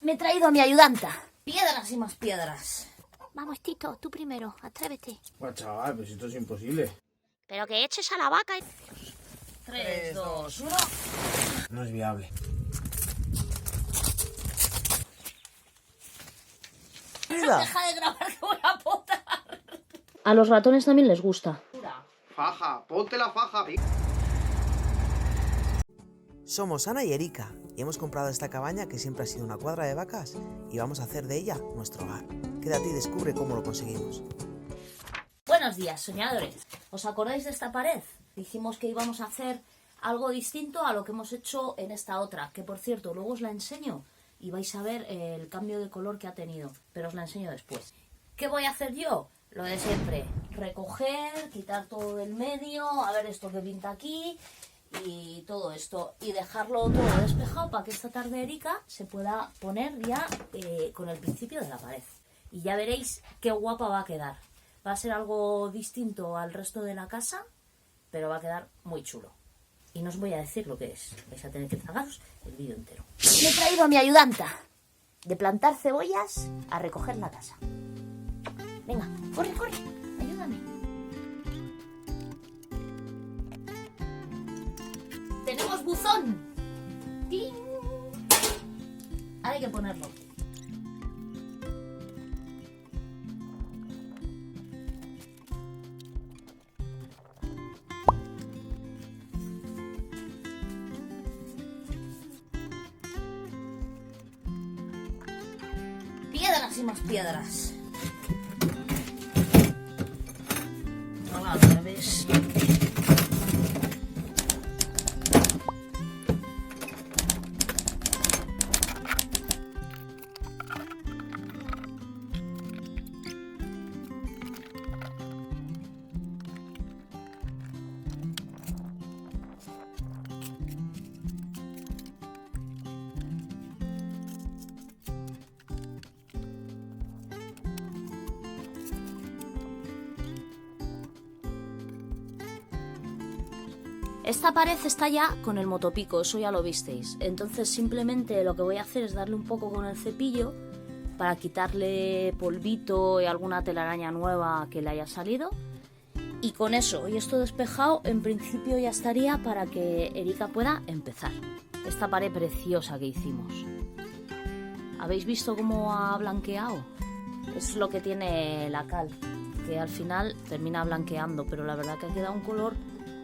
Me he traído a mi ayudanta. Piedras y más piedras. Vamos, Tito, tú primero, atrévete. Bueno, chaval, pues esto es imposible. Pero que eches a la vaca y... 3, 2, 1. No es viable. Deja de grabar que voy a botar. A los ratones también les gusta. Faja, ponte la faja. Somos Ana y Erika y hemos comprado esta cabaña que siempre ha sido una cuadra de vacas y vamos a hacer de ella nuestro hogar. Quédate y descubre cómo lo conseguimos. Buenos días, soñadores. ¿Os acordáis de esta pared? Dijimos que íbamos a hacer algo distinto a lo que hemos hecho en esta otra, que por cierto, luego os la enseño y vais a ver el cambio de color que ha tenido, pero os la enseño después. ¿Qué voy a hacer yo? Lo de siempre, recoger, quitar todo del medio, a ver esto que pinta aquí y todo esto, y dejarlo todo despejado para que esta tarde Erika se pueda poner ya con el principio de la pared. Y ya veréis qué guapa va a quedar. Va a ser algo distinto al resto de la casa, pero va a quedar muy chulo. Y no os voy a decir lo que es. Vais a tener que tragaros el vídeo entero. Me he traído a mi ayudanta. De plantar cebollas a recoger la casa. Venga, corre, corre. Ayúdame. ¡Tenemos buzón! ¡Ting! Ahora hay que ponerlo. Piedras y más piedras. No va al revés. Esta pared está ya con el motopico, eso ya lo visteis. Entonces simplemente lo que voy a hacer es darle un poco con el cepillo para quitarle polvito y alguna telaraña nueva que le haya salido. Y con eso y esto despejado, en principio ya estaría para que Erika pueda empezar. Esta pared preciosa que hicimos. ¿Habéis visto cómo ha blanqueado? Es lo que tiene la cal, que al final termina blanqueando, pero la verdad que ha quedado un color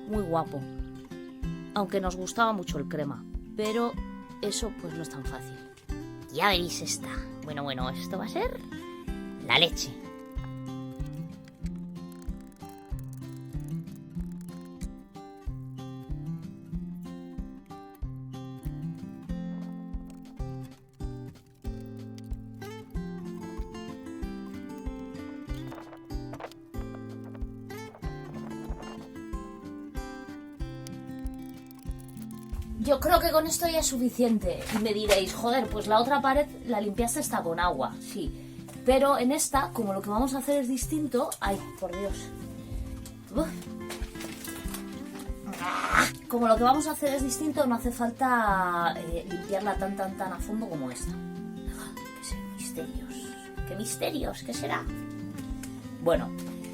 muy guapo. Aunque nos gustaba mucho el crema, pero eso pues no es tan fácil. Ya veréis esta. Bueno, esto va a ser la leche. Yo creo que con esto ya es suficiente. Y me diréis, joder, pues la otra pared la limpiaste está con agua, sí. Pero en esta, como lo que vamos a hacer es distinto... ¡Ay, por Dios! Uf. Como lo que vamos a hacer es distinto, no hace falta limpiarla tan a fondo como esta. ¡Qué misterios! ¡Qué misterios! ¿Qué será? Bueno,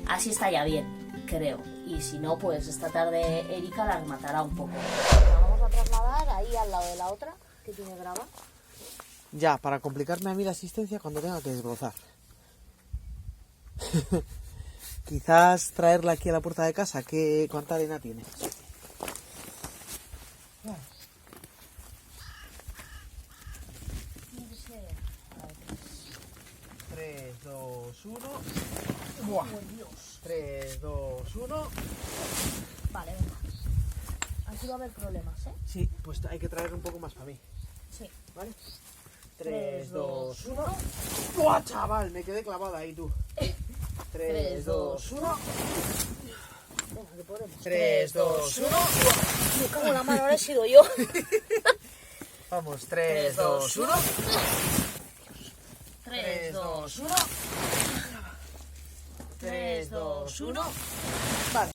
así está ya bien, creo. Y si no, pues esta tarde Erika la rematará un poco. A trasladar ahí al lado de la otra que tiene grava. Ya, para complicarme a mí la asistencia cuando tenga que desbrozar. Quizás traerla aquí a la puerta de casa. ¿Cuánta arena tiene? Tres, dos, uno. ¡Buah! 3, 2, 1. Vale, venga. Aquí va a haber problemas, ¿eh? Sí, pues hay que traer un poco más para mí. Sí. ¿Vale? 3, 2, 1. ¡Buah, chaval! Me quedé clavada ahí, tú. 3, 2, 1. Venga, que podemos. 3, 2, 1. Me cago en la mano, ahora he sido yo. Vamos, 3, 2, 1. 3, 2, 1. 3, 2, 1. Vale.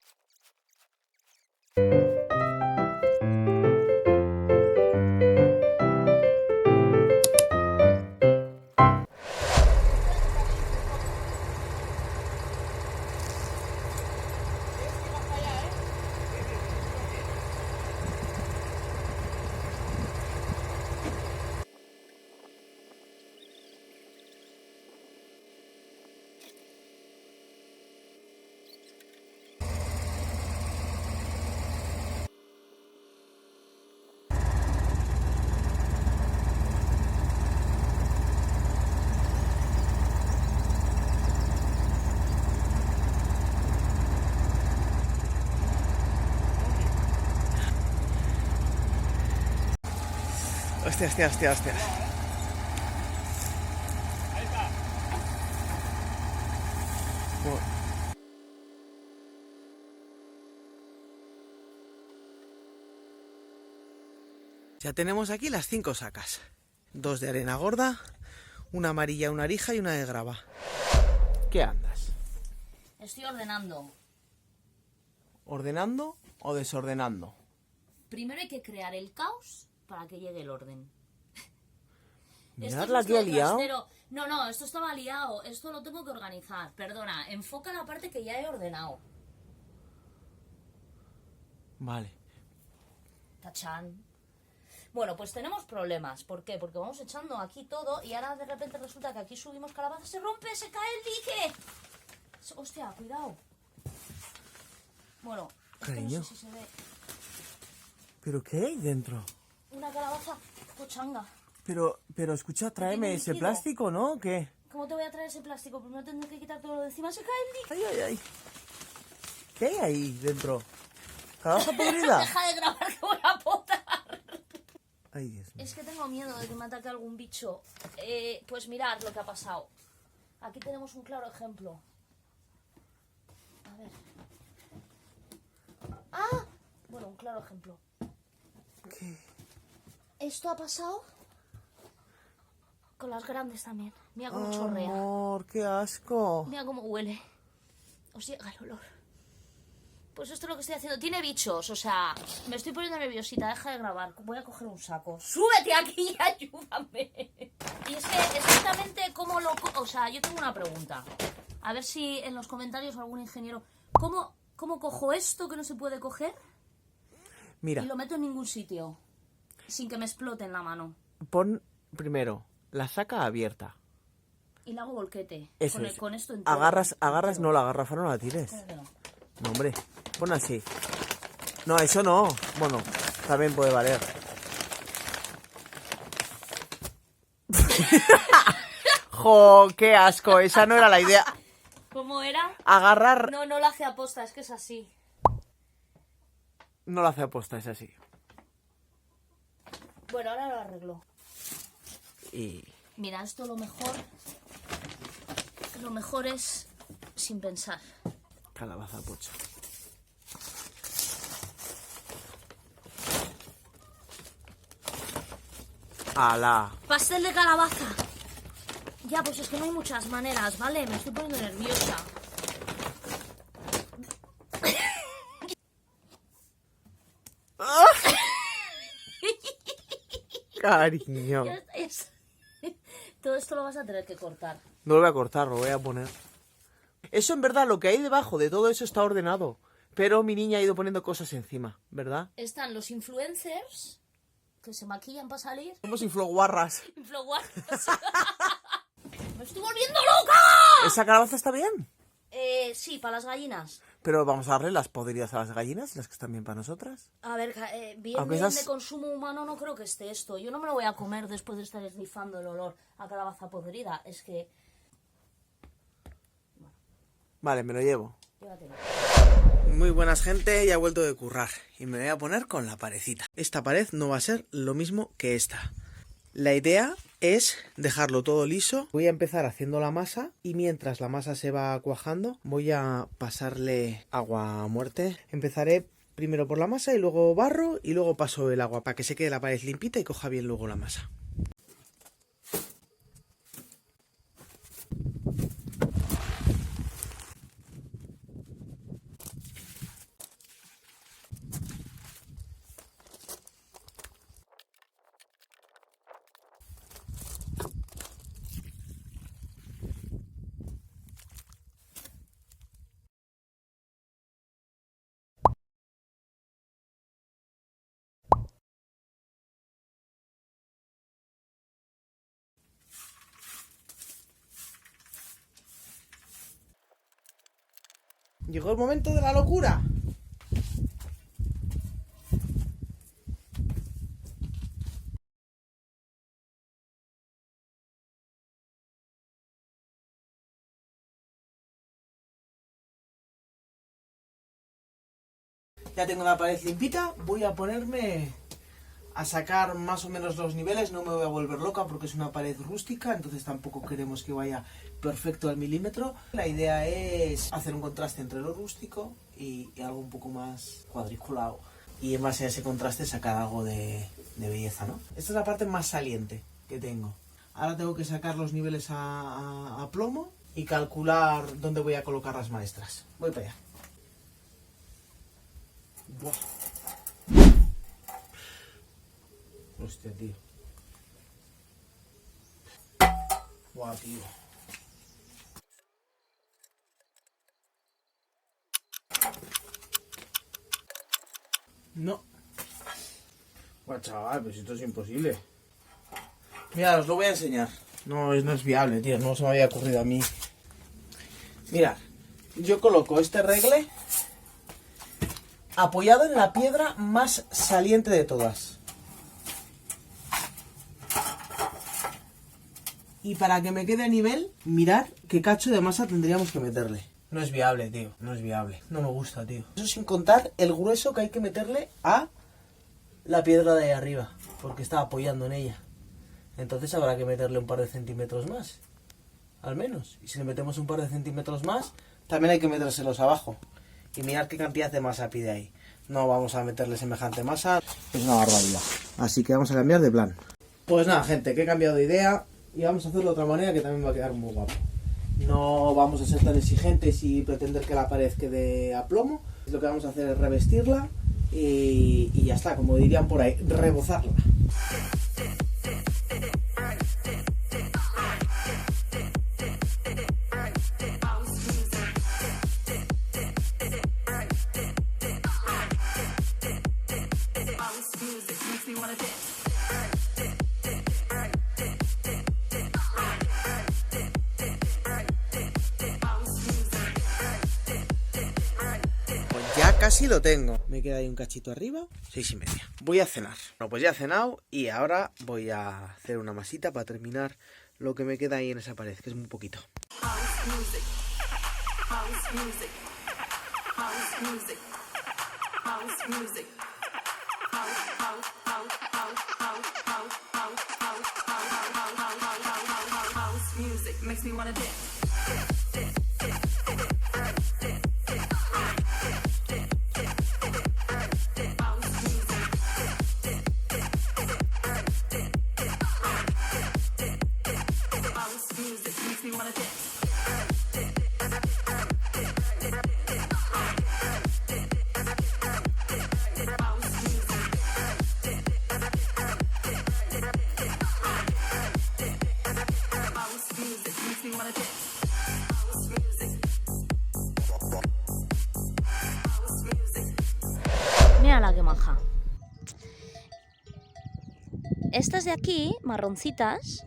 Hostia, hostia, hostia, hostia. Ya tenemos aquí las 5 sacas. 2 de arena gorda, una amarilla, una arija y una de grava. ¿Qué andas? Estoy ordenando. ¿Ordenando o desordenando? Primero hay que crear el caos para que llegue el orden. Mirad es la que ha nuestro liado. trastero. No, esto estaba liado. Esto lo tengo que organizar. Perdona, enfoca la parte que ya he ordenado. Vale. Tachán. Bueno, pues tenemos problemas. ¿Por qué? Porque vamos echando aquí todo y ahora de repente resulta que aquí subimos calabaza, se rompe, se cae el dique. Hostia, cuidado. Bueno, es que Cariño. no sé si se ve. ¿Pero qué hay dentro? Una calabaza pochanga. Pero escucha, tráeme tiene ese líquido. plástico, ¿no? ¿O qué? ¿Cómo te voy a traer ese plástico? Primero tendré que quitar todo lo de encima, se cae el dique. Ay, ay, ay. ¿Qué hay ahí dentro? ¿Calabaza podrida? Deja de grabar que voy a potar. Ay, Dios mío. Es que tengo miedo de que me ataque algún bicho. Pues mirad lo que ha pasado. Aquí tenemos un claro ejemplo. A ver. ¡Ah! Bueno, un claro ejemplo. ¿Qué? Esto ha pasado con las grandes también. Mira cómo chorrea. Amor, qué asco. Mira cómo huele. Os llega el olor. Pues esto es lo que estoy haciendo. Tiene bichos, o sea, me estoy poniendo nerviosita. Deja de grabar. Voy a coger un saco. ¡Súbete aquí y ayúdame! Y es que exactamente cómo lo... O sea, yo tengo una pregunta. A ver si en los comentarios algún ingeniero... ¿Cómo cojo esto que no se puede coger? Mira, Y lo meto en ningún sitio. Sin que me explote en la mano. pon primero la saca abierta. Y le hago volquete. Eso con, es. con esto entero. Agarras, Entero. no, la garrafa no la tires. ¿Cómo que no? No, hombre, pon así. No, eso no. Bueno, también puede valer. ¡Jo, qué asco! Esa no era la idea. ¿Cómo era? Agarrar... No lo hace aposta, es que es así. No lo hace aposta, es así. Bueno, ahora lo arreglo. Y... Mira, esto lo mejor es sin pensar. calabaza pocha. ¡Hala! Pastel de calabaza. Ya, pues es que no hay muchas maneras, ¿vale? Me estoy poniendo nerviosa. Cariño. Ya es- Todo esto lo vas a tener que cortar. No lo voy a cortar, lo voy a poner. Eso en verdad, lo que hay debajo de todo eso está ordenado. Pero mi niña ha ido poniendo cosas encima, ¿verdad? Están los influencers que se maquillan para salir. Somos infloguarras. Influencers. ¡Me estoy volviendo loca! ¿Esa calabaza está bien? Sí, para las gallinas. Pero vamos a darle las podridas a las gallinas, las que están bien para nosotras. A ver, bien, Aunque bien esas- de consumo humano no creo que esté esto. Yo no me lo voy a comer después de estar esnifando el olor a calabaza podrida. Es que... Vale, me lo llevo. Llévatelo. Muy buenas gente, ya he vuelto de currar y me voy a poner con la parecita. Esta pared no va a ser lo mismo que esta. La idea es dejarlo todo liso. Voy a empezar haciendo la masa y mientras la masa se va cuajando voy a pasarle agua a muerte. Empezaré primero por la masa y luego barro y luego paso el agua para que se quede la pared limpita y coja bien luego la masa. Llegó el momento de la locura. Ya tengo la pared limpita, voy a ponerme a sacar más o menos los niveles. No me voy a volver loca porque es una pared rústica, entonces tampoco queremos que vaya perfecto al milímetro. La idea es hacer un contraste entre lo rústico y algo un poco más cuadriculado. Y en base a ese contraste sacar algo de belleza, ¿no? Esta es la parte más saliente que tengo. Ahora tengo que sacar los niveles a plomo y calcular dónde voy a colocar las maestras. Voy para allá. Buah. Hostia, tío. Buah, tío. No. Buah, chaval, pues esto es imposible. Mira, os lo voy a enseñar. No es viable, tío. No se me había ocurrido a mí. Mirad. Yo coloco este regle apoyado en la piedra más saliente de todas. Y para que me quede a nivel, mirad qué cacho de masa tendríamos que meterle. No es viable, tío. No es viable. No me gusta, tío. Eso sin contar el grueso que hay que meterle a la piedra de ahí arriba. Porque está apoyando en ella. Entonces habrá que meterle un par de centímetros más. Al menos. Y si le metemos un par de centímetros más, también hay que metérselos abajo. Y mirad qué cantidad de masa pide ahí. No vamos a meterle semejante masa. Es una barbaridad. Así que vamos a cambiar de plan. Pues nada, gente, que he cambiado de idea. Y vamos a hacerlo de otra manera que también va a quedar muy guapo. No vamos a ser tan exigentes y pretender que la pared quede a plomo. Lo que vamos a hacer es revestirla y ya está, como dirían por ahí, rebozarla. Ya casi lo tengo. Me queda ahí un cachito arriba. 6:30. Voy a cenar. Bueno, pues ya he cenado y ahora voy a hacer una masita para terminar lo que me queda ahí en esa pared, que es muy poquito. Mírala qué maja. Estas de aquí, marroncitas,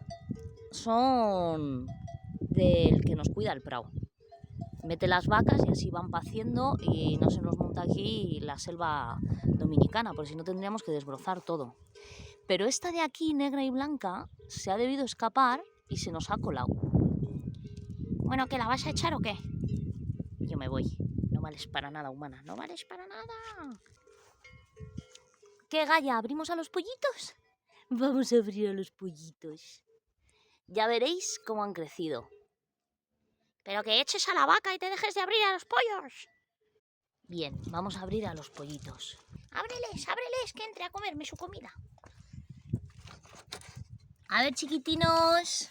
son del que nos cuida el prau. Mete las vacas y así van paciendo y no se nos monta aquí la selva dominicana, porque si no tendríamos que desbrozar todo. Pero esta de aquí, negra y blanca, se ha debido escapar y se nos ha colado. Bueno, ¿que la vas a echar o qué? Yo me voy. No vales para nada, humana. No vales para nada. ¿Qué, Gaya? ¿Abrimos a los pollitos? Vamos a abrir a los pollitos. Ya veréis cómo han crecido. Pero que eches a la vaca y te dejes de abrir a los pollos. Bien, vamos a abrir a los pollitos. Ábreles, ábreles, que entre a comerme su comida. A ver, chiquitinos.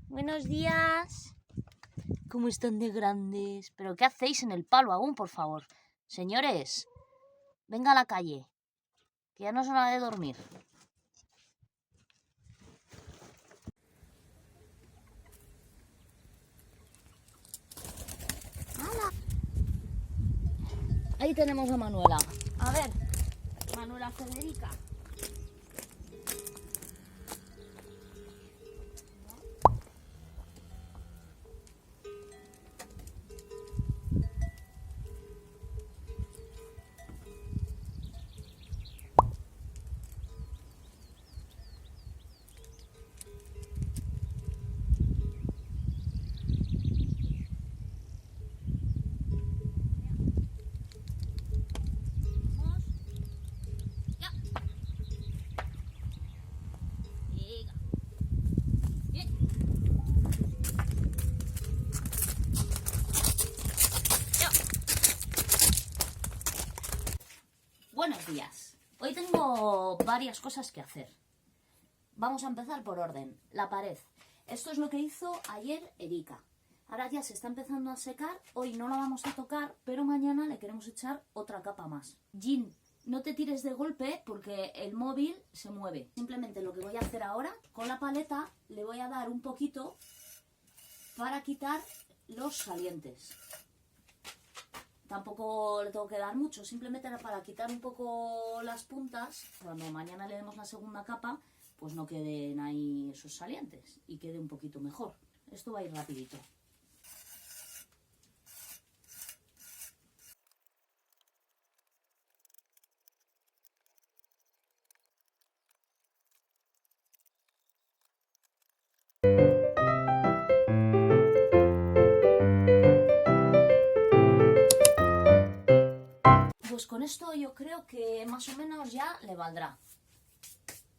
Buenos días. ¿Cómo están de grandes? ¿Pero qué hacéis en el palo aún, por favor? Señores, venga a la calle, que ya no es hora de dormir. ¡Hala! Ahí tenemos a Manuela. A ver, Manuela Federica. Buenos días. Hoy tengo varias cosas que hacer. Vamos a empezar por orden. La pared. Esto es lo que hizo ayer Erika. Ahora ya se está empezando a secar. Hoy no la vamos a tocar, pero mañana le queremos echar otra capa más. Jin, no te tires de golpe porque el móvil se mueve. Simplemente lo que voy a hacer ahora, con la paleta le voy a dar un poquito para quitar los salientes. Tampoco le tengo que dar mucho, simplemente era para quitar un poco las puntas. Cuando mañana le demos la segunda capa, pues no queden ahí esos salientes y quede un poquito mejor. Esto va a ir rapidito. Pues con esto yo creo que más o menos ya le valdrá.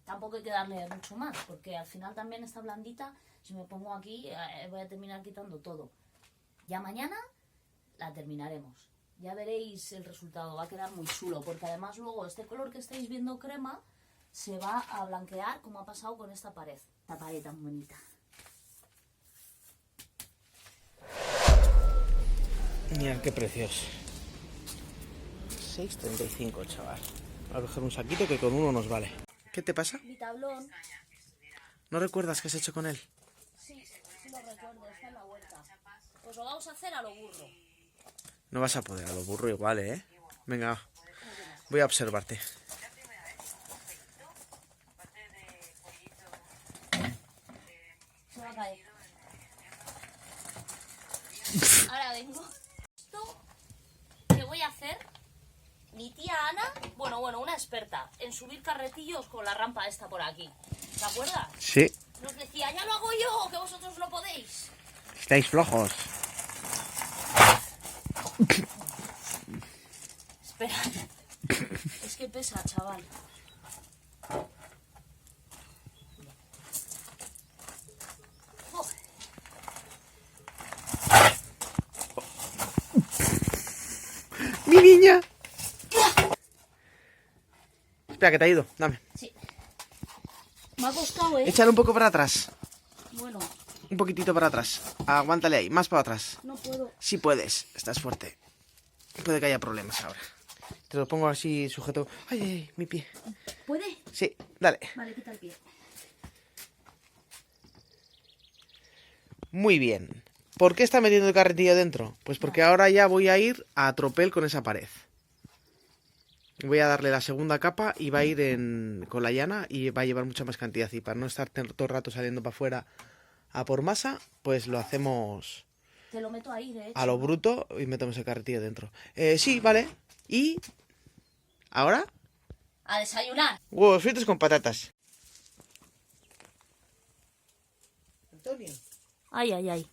Tampoco hay que darle mucho más, porque al final también está blandita. Si me pongo aquí voy a terminar quitando todo. Ya mañana la terminaremos. Ya veréis el resultado, va a quedar muy chulo, porque además luego este color que estáis viendo crema se va a blanquear como ha pasado con esta pared. Esta pared tan bonita. Mirad qué precioso. 6,35, chaval. Voy a coger un saquito que con uno nos vale. ¿Qué te pasa? Mi tablón. ¿No recuerdas qué has hecho con él? Sí, sí lo recuerdo, está en la huerta. Pues lo vamos a hacer a lo burro. No vas a poder, a lo burro igual, ¿eh? Venga, voy a observarte. Se va a caer. Ahora vengo. Esto que voy a hacer, mi tía Ana, bueno, una experta en subir carretillos con la rampa esta por aquí. ¿Te acuerdas? Sí. Nos decía, ya lo hago yo, que vosotros no podéis. Estáis flojos. Espera. Es que pesa, chaval. ¡Mi niña! Espera, que te ha ido. Dame. Sí. Me ha costado, ¿eh? Échale un poco para atrás. Bueno, Un poquitito para atrás. Aguántale ahí. Más para atrás. no puedo. Sí puedes. Estás fuerte. Puede que haya problemas ahora. Te lo pongo así sujeto. ¡Ay, ay, mi pie! ¿Puede? Sí, dale. Vale, quita el pie. Muy bien. ¿Por qué está metiendo el carretillo dentro? Pues porque ahora ya voy a ir a tropel con esa pared. Voy a darle la segunda capa y va a ir con la llana y va a llevar mucha más cantidad. Y para no estar todo el rato saliendo para afuera a por masa, pues lo hacemos Te lo meto ahí, de hecho. a lo bruto y metemos el carretillo dentro. Sí, vale. Y... ¿ahora? A desayunar. Huevos fritos con patatas. Antonio. Ay, ay, ay.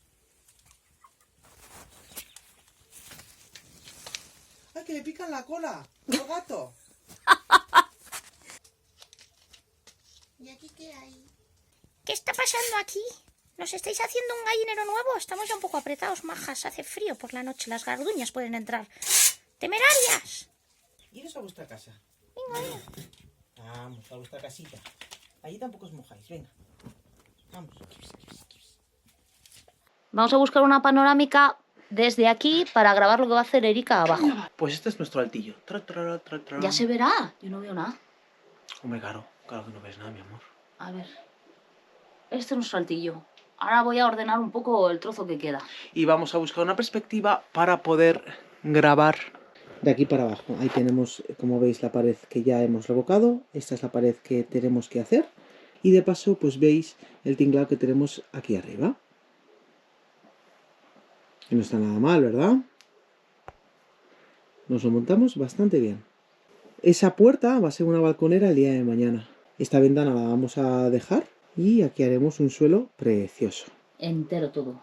¡Ay, que le pican la cola! ¡El gato! ¿Y aquí qué hay? ¿Qué está pasando aquí? ¿Nos estáis haciendo un gallinero nuevo? Estamos ya un poco apretados, majas. Hace frío por la noche. Las garduñas pueden entrar. ¡Temerarias! ¿Iros a vuestra casa? Venga, Vamos, a vuestra casita. Allí tampoco os mojáis, venga. Vamos. Vamos a buscar una panorámica desde aquí para grabar lo que va a hacer Erika abajo. Pues este es nuestro altillo. Ya se verá. Yo no veo nada. Hombre, claro que no ves nada, mi amor. A ver. Este es nuestro altillo. Ahora voy a ordenar un poco el trozo que queda. Y vamos a buscar una perspectiva para poder grabar. De aquí para abajo. Ahí tenemos, como veis, la pared que ya hemos revocado. Esta es la pared que tenemos que hacer. Y de paso, pues veis el tinglado que tenemos aquí arriba. Que no está nada mal, ¿verdad? Nos lo montamos bastante bien. Esa puerta va a ser una balconera el día de mañana. Esta ventana la vamos a dejar y aquí haremos un suelo precioso. Entero todo.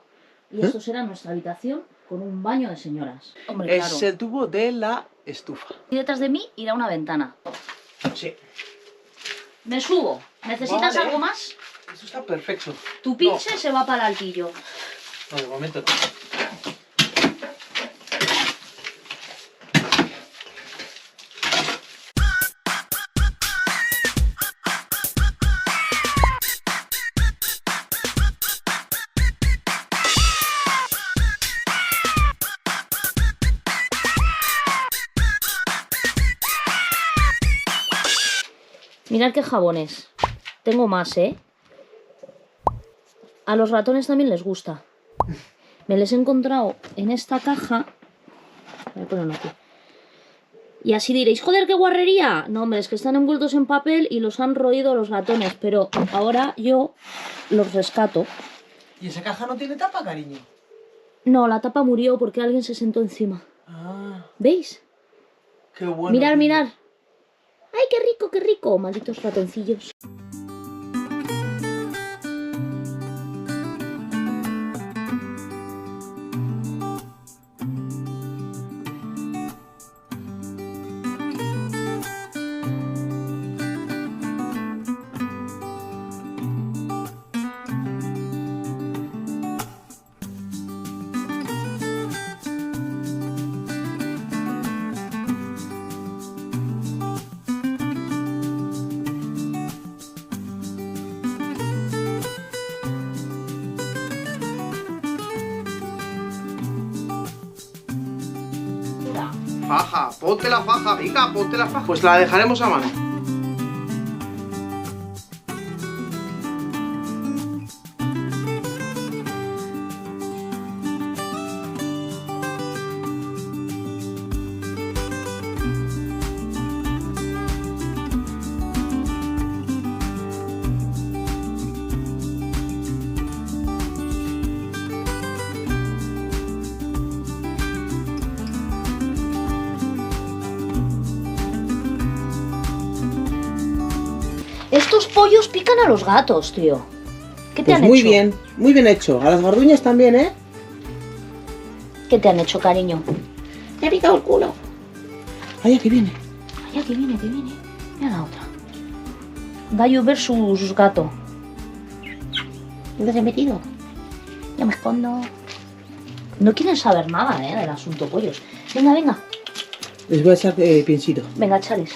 Y esto será nuestra habitación con un baño de señoras. Hombre, claro. Es el tubo de la estufa. Y detrás de mí irá una ventana. Sí. Me subo. ¿Necesitas Vale. algo más? Eso está perfecto. Tu pinche se va para el altillo. No, de momento. Mirad qué jabones. Tengo más, ¿eh? A los ratones también les gusta. Me les he encontrado en esta caja. Voy a ponerlo aquí. Y así diréis, joder, qué guarrería. No, hombre, es que están envueltos en papel y los han roído los ratones. Pero ahora yo los rescato. ¿Y esa caja no tiene tapa, cariño? No, la tapa murió porque alguien se sentó encima. Ah, ¿Veis? qué bueno. Mirar, tío. mirar. ¡Ay, qué rico! Malditos ratoncillos. Faja, ponte la faja, venga, ponte la faja. Pues la dejaremos a mano. Estos pollos pican a los gatos, tío. ¿Qué te Pues han hecho? muy bien hecho. A las garduñas también, ¿eh? ¿Qué te han hecho, cariño? Me ha picado el culo. Ay, aquí viene. Ay, que viene. Mira la otra. Gallo versus gato. ¿Dónde se ha metido? Ya me escondo. No quieren saber nada, del asunto pollos. Venga. Les voy a echar piensito. Venga, chales.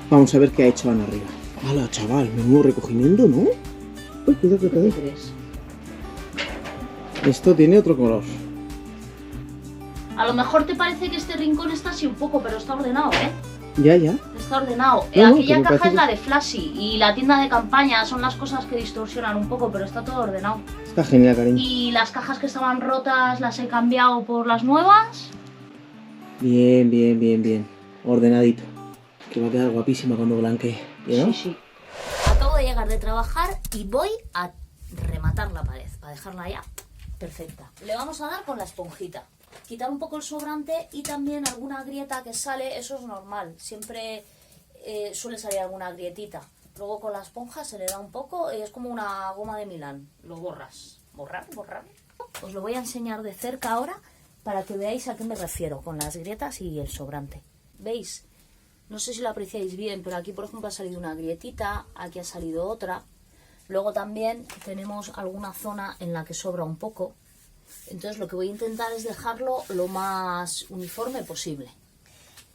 Vamos a ver qué ha hecho Ana arriba. ¡Hala, chaval! Menudo recogimiento, ¿no? Uy, cuidado que te crees? Esto tiene otro color. A lo mejor te parece que este rincón está así un poco, pero está ordenado, ¿eh? Ya. Está ordenado. No, no, Aquella que me caja parece es que- la de Flashy y la tienda de campaña son las cosas que distorsionan un poco, pero está todo ordenado. Está genial, cariño. Y las cajas que estaban rotas las he cambiado por las nuevas. Bien. Ordenadito. Que va a quedar guapísima cuando blanquee. ¿No? Sí. Acabo de llegar de trabajar y voy a rematar la pared para dejarla ya perfecta. Le vamos a dar con la esponjita. Quitar un poco el sobrante y también alguna grieta que sale, eso es normal. Siempre suele salir alguna grietita. Luego con la esponja se le da un poco y es como una goma de Milán. Lo borras. Borrar. Os lo voy a enseñar de cerca ahora para que veáis a qué me refiero con las grietas y el sobrante. ¿Veis? No sé si lo apreciáis bien, pero aquí por ejemplo ha salido una grietita, aquí ha salido otra. Luego también tenemos alguna zona en la que sobra un poco. Entonces lo que voy a intentar es dejarlo lo más uniforme posible.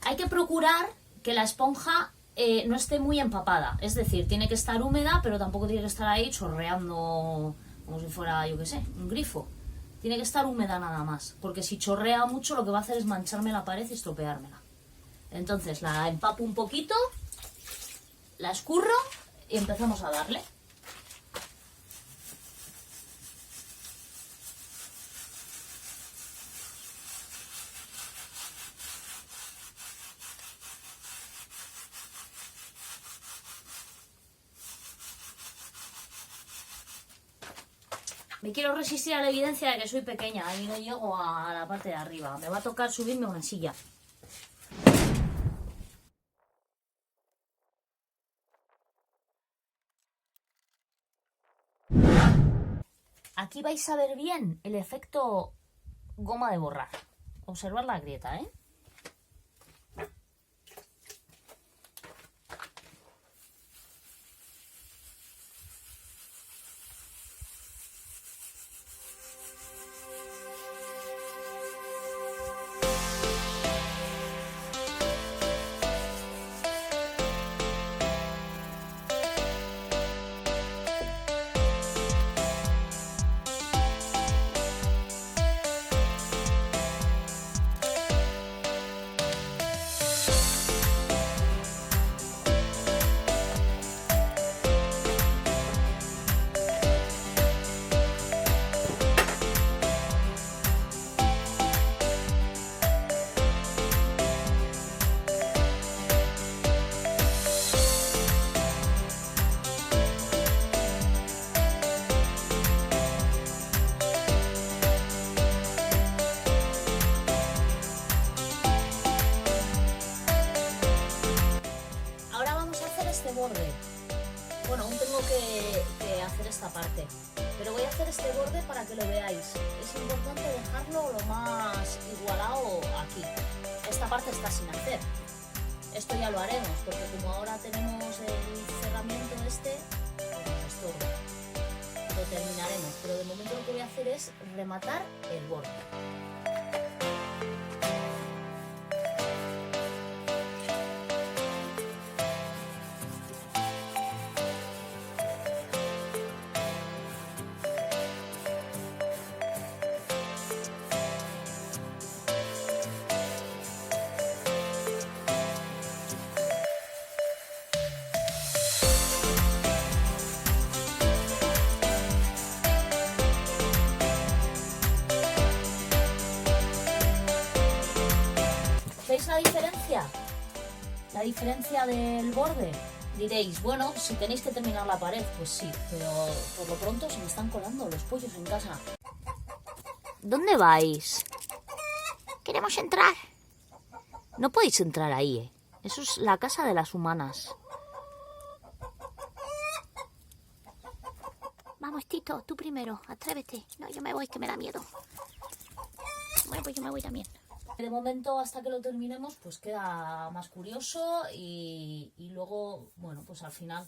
Hay que procurar que la esponja no esté muy empapada. Es decir, tiene que estar húmeda, pero tampoco tiene que estar ahí chorreando como si fuera, yo qué sé, un grifo. Tiene que estar húmeda nada más, porque si chorrea mucho lo que va a hacer es mancharme la pared y estropeármela. Entonces la empapo un poquito, la escurro y empezamos a darle. Me quiero resistir a la evidencia de que soy pequeña y no llego a la parte de arriba. Me va a tocar subirme a una silla. Aquí vais a ver bien el efecto goma de borrar. Observad la grieta, ¿eh? Borde. Bueno, aún tengo que hacer esta parte, pero voy a hacer este borde para que lo veáis. Es importante dejarlo lo más igualado aquí. Esta parte está sin hacer. Esto ya lo haremos, porque como ahora tenemos el cerramiento este, pues nos estorba. Lo terminaremos, pero de momento lo que voy a hacer es rematar el borde. ¿Veis la diferencia? La diferencia del borde. Diréis, bueno, si tenéis que terminar la pared, pues sí, pero por lo pronto se me están colando los pollos en casa. ¿Dónde vais? Queremos entrar. No podéis entrar ahí, ¿eh? Eso es la casa de las humanas. Vamos, Tito, tú primero, atrévete. No, yo me voy, que me da miedo. Bueno, pues yo me voy también. De momento, hasta que lo terminemos, pues queda más curioso y luego, bueno, pues al final,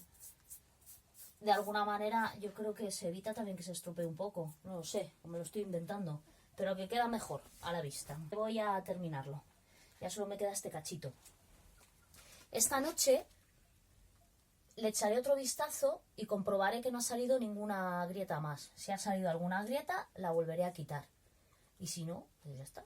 de alguna manera, yo creo que se evita también que se estropee un poco. No lo sé, o me lo estoy inventando, pero que queda mejor a la vista. Voy a terminarlo. Ya solo me queda este cachito. Esta noche le echaré otro vistazo y comprobaré que no ha salido ninguna grieta más. Si ha salido alguna grieta, la volveré a quitar. Y si no, pues ya está.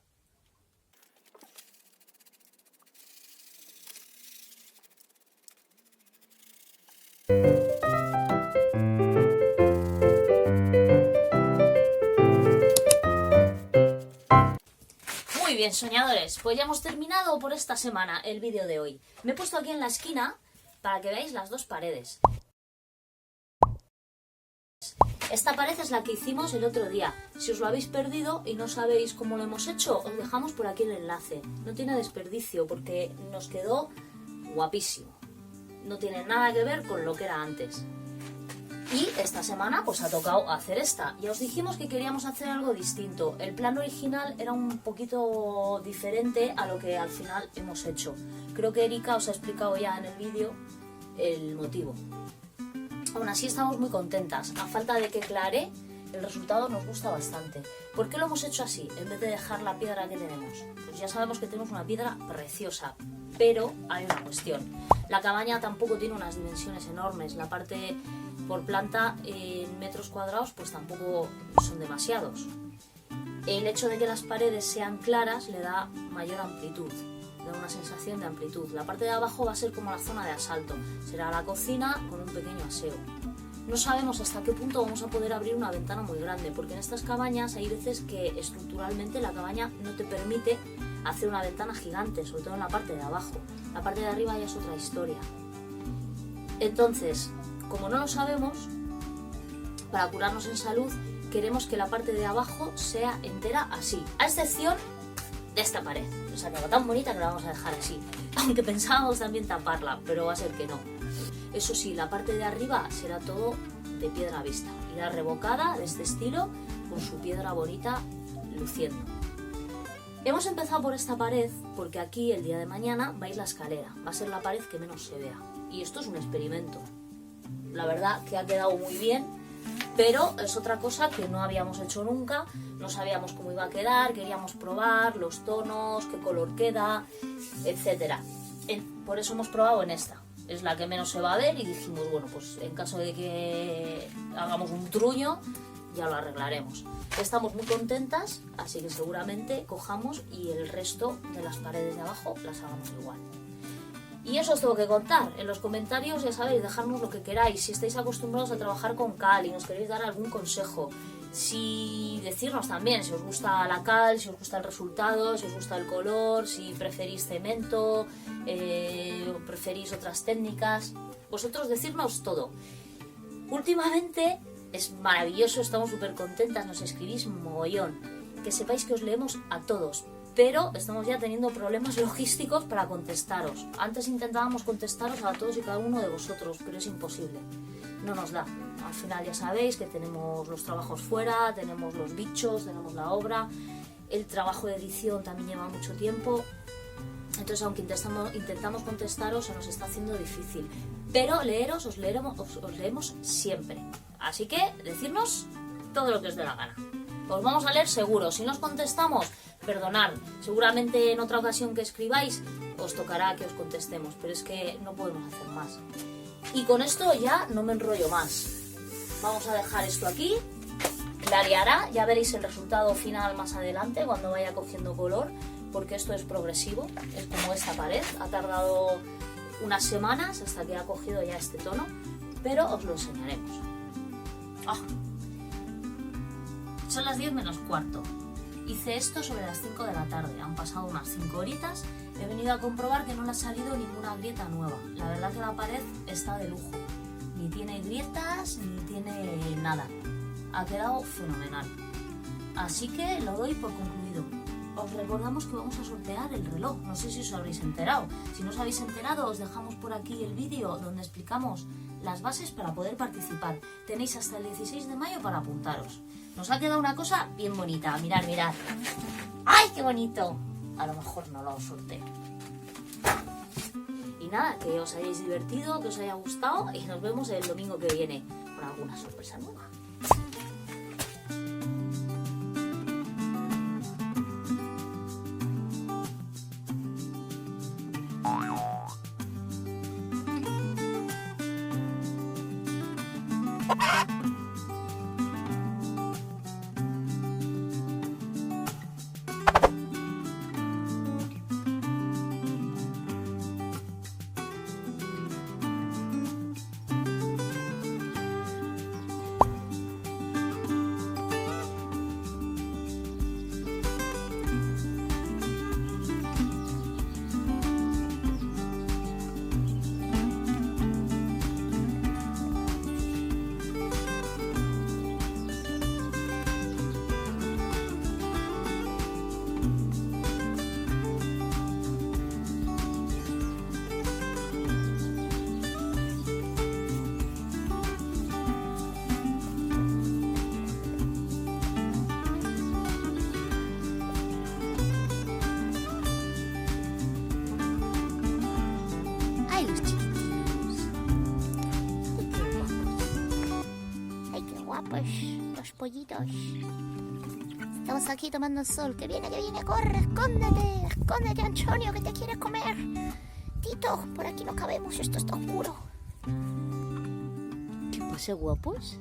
Muy bien, soñadores, pues ya hemos terminado por esta semana el vídeo de hoy. Me he puesto aquí en la esquina para que veáis las dos paredes. Esta pared es la que hicimos el otro día. Si os lo habéis perdido y no sabéis cómo lo hemos hecho, os dejamos por aquí el enlace. No tiene desperdicio porque nos quedó guapísimo. No tiene nada que ver con lo que era antes. Y esta semana pues ha tocado hacer esta. Ya os dijimos que queríamos hacer algo distinto. El plan original era un poquito diferente a lo que al final hemos hecho. Creo que Erika os ha explicado ya en el vídeo el motivo. Aún así estamos muy contentas. A falta de que aclare, el resultado nos gusta bastante. ¿Por qué lo hemos hecho así, en vez de dejar la piedra que tenemos? Pues ya sabemos que tenemos una piedra preciosa, pero hay una cuestión. La cabaña tampoco tiene unas dimensiones enormes. La parte por planta en metros cuadrados pues tampoco son demasiados. El hecho de que las paredes sean claras le da mayor amplitud, le da una sensación de amplitud. La parte de abajo va a ser como la zona de asalto, será la cocina con un pequeño aseo. No sabemos hasta qué punto vamos a poder abrir una ventana muy grande, porque en estas cabañas hay veces que estructuralmente la cabaña no te permite hacer una ventana gigante, sobre todo en la parte de abajo. La parte de arriba ya es otra historia. Entonces, como no lo sabemos, para curarnos en salud, queremos que la parte de abajo sea entera así, a excepción de esta pared. O sea, que va tan bonita que la vamos a dejar así. Aunque pensábamos también taparla, pero va a ser que no. Eso sí, la parte de arriba será todo de piedra vista. Irá revocada de este estilo, con su piedra bonita luciendo. Hemos empezado por esta pared porque aquí el día de mañana va a ir la escalera. Va a ser la pared que menos se vea. Y esto es un experimento. La verdad que ha quedado muy bien, pero es otra cosa que no habíamos hecho nunca. No sabíamos cómo iba a quedar, queríamos probar los tonos, qué color queda, etc. Por eso hemos probado en esta. Es la que menos se va a ver y dijimos, bueno, pues en caso de que hagamos un truño, ya lo arreglaremos. Estamos muy contentas, así que seguramente cojamos y el resto de las paredes de abajo las hagamos igual. Y eso os tengo que contar. En los comentarios, ya sabéis, dejadnos lo que queráis. Si estáis acostumbrados a trabajar con cal y nos queréis dar algún consejo. Si decirnos también si os gusta la cal, si os gusta el resultado, si os gusta el color, si preferís cemento, o preferís otras técnicas. Vosotros decirnos todo. Últimamente es maravilloso, estamos súper contentas, nos escribís mogollón. Que sepáis que os leemos a todos. Pero estamos ya teniendo problemas logísticos para contestaros. Antes intentábamos contestaros a todos y cada uno de vosotros, pero es imposible. No nos da. Al final ya sabéis que tenemos los trabajos fuera, tenemos los bichos, tenemos la obra. El trabajo de edición también lleva mucho tiempo. Entonces, aunque intentamos contestaros, se nos está haciendo difícil. Pero os leemos siempre. Así que, decirnos todo lo que os dé la gana. Os vamos a leer seguro. Si no os contestamos, perdonad. Seguramente en otra ocasión que escribáis os tocará que os contestemos. Pero es que no podemos hacer más. Y con esto ya no me enrollo más. Vamos a dejar esto aquí. La liará. Ya veréis el resultado final más adelante cuando vaya cogiendo color. Porque esto es progresivo. Es como esta pared. Ha tardado unas semanas hasta que ha cogido ya este tono. Pero os lo enseñaremos. ¡Ah! Son las 10 menos cuarto. Hice esto sobre las 5 de la tarde. Han pasado unas 5 horitas. He venido a comprobar que no le ha salido ninguna grieta nueva. La verdad que la pared está de lujo. Ni tiene grietas, ni tiene nada. Ha quedado fenomenal. Así que lo doy por concluido. Os recordamos que vamos a sortear el reloj. No sé si os habréis enterado. Si no os habéis enterado, os dejamos por aquí el vídeo donde explicamos las bases para poder participar. Tenéis hasta el 16 de mayo para apuntaros. Nos ha quedado una cosa bien bonita. Mirad, mirad. ¡Ay, qué bonito! A lo mejor no lo sorteo. Y nada, que os hayáis divertido, que os haya gustado y nos vemos el domingo que viene con alguna sorpresa nueva. ¡Ay, los chiquitinos! ¡Ay, qué guapos! Los pollitos. Estamos aquí tomando el sol. ¡Que viene, que viene! ¡Corre, escóndete! ¡Escóndete, Antonio, que te quiere comer! Tito, por aquí no cabemos, esto está oscuro. ¿Qué pasa, guapos?